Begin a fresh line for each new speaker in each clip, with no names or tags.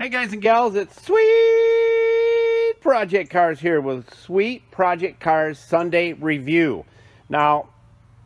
guys and gals, it's Sweet Project Cars here with Sweet Project Cars Sunday Review. Now,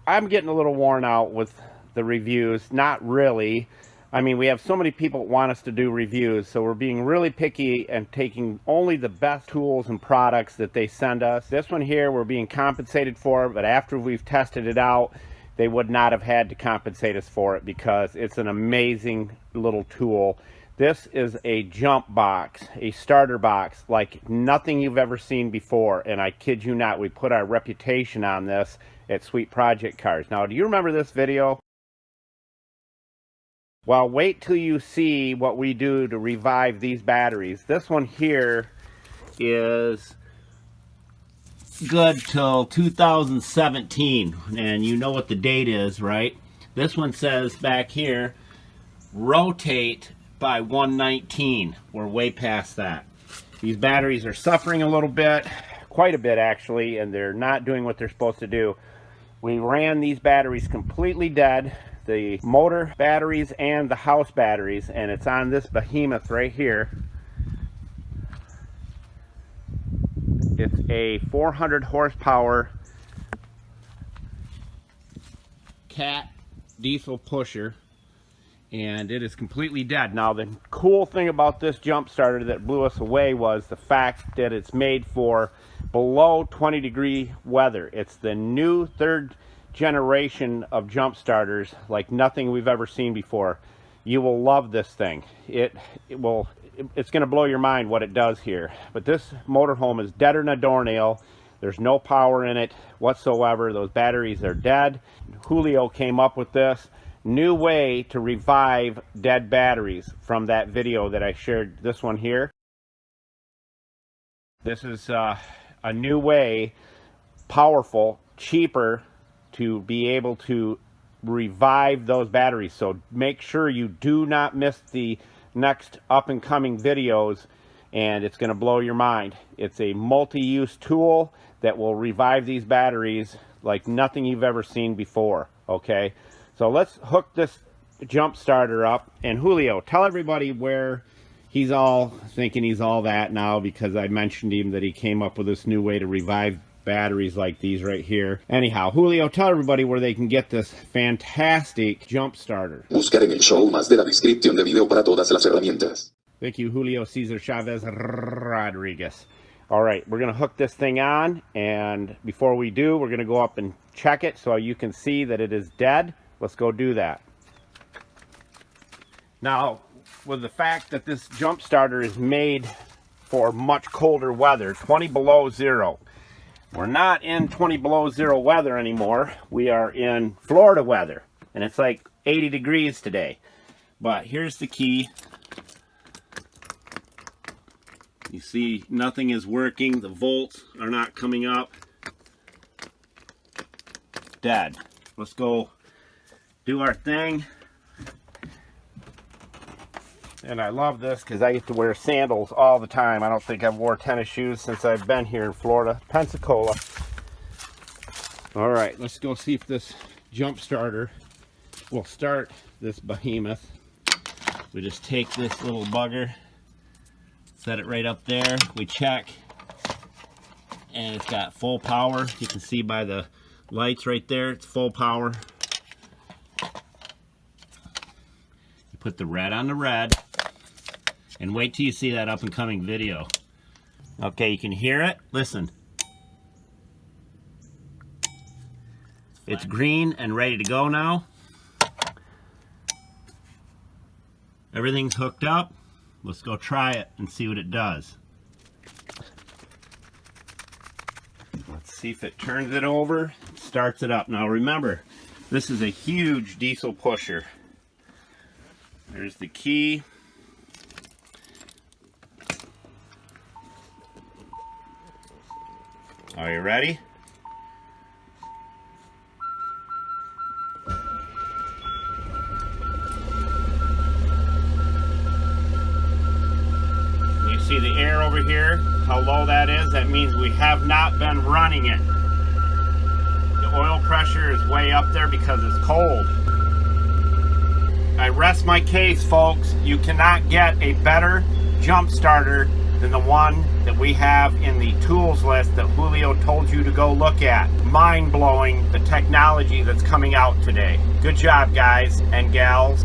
I'm getting a little worn out with the reviews. Not really. I mean, we have so many people that want us to do reviews, so we're being really picky and taking only the best tools and products that they send us. This one here, we're being compensated for, but after we've tested it out, they would not have had to compensate us for it because it's an amazing little tool. This is a jump box, a starter box like nothing you've ever seen before, and I kid you not, we put our reputation on this at Sweet Project Cars. Now, do you remember this video? Well, wait till you see what we do to revive these batteries. This one here is good till 2017, and you know what the date is, right? This one says back here, rotate by 119. We're way past that. These batteries are suffering a little bit, quite a bit actually, and they're not doing what they're supposed to do. We ran these batteries completely dead, the motor batteries and the house batteries, and it's on this behemoth right here. It's a 400 horsepower Cat diesel pusher, and it is completely dead. Now, the cool thing about this jump starter that blew us away was the fact that it's made for below 20-degree weather. It's the new third generation of jump starters like nothing we've ever seen before. You will love this thing. It's going to blow your mind what it does here. But this motorhome is deader than a doornail. There's no power in it whatsoever. Those batteries are dead. Julio came up with this new way to revive dead batteries from that video that I shared. This one here. This is a new way, powerful, cheaper, to be able to revive those batteries. So make sure you do not miss the next up and coming videos, and it's going to blow your mind. It's a multi-use tool that will revive these batteries like nothing you've ever seen before. Okay, so let's hook this jump starter up. And Julio, tell everybody where he's all thinking he's all that now, because I mentioned him that he came up with this new way to revive batteries like these right here. Anyhow, Julio, tell everybody where they can get this fantastic jump starter.
Buscar en el show más de la descripción de video para todas las herramientas.
Thank you, Julio Cesar Chavez Rodriguez. All right, we're going to hook this thing on, and before we do, we're going to go up and check it so you can see that it is dead. Let's go do that. Now, with the fact that this jump starter is made for much colder weather, 20 below zero, we're not in 20 below zero weather anymore. We are in Florida weather, and it's like 80 degrees today. But here's the key. You see nothing is working. The volts are not coming up. Dead. Let's go do our thing. And I love this because I get to wear sandals all the time. I don't think I've wore tennis shoes since I've been here in Florida, Pensacola. All right, let's go see if this jump starter will start this behemoth. We just take this little bugger, set it right up there. We check, and it's got full power. You can see by the lights right there, it's full power. You put the red on the red, and wait till you see that up and coming video. Okay, you can hear it. Listen. It's green and ready to go now. Everything's hooked up. Let's go try it and see what it does. Let's see if it turns it over, starts it up. Now remember, this is a huge diesel pusher. There's the key. Are you ready? You see the air over here, how low that is? That means we have not been running it. The oil pressure is way up there because it's cold. I rest my case, folks. You cannot get a better jump starter than the one that we have in the tools list that Julio told you to go look at. Mind-blowing, the technology that's coming out today. Good job, guys and gals.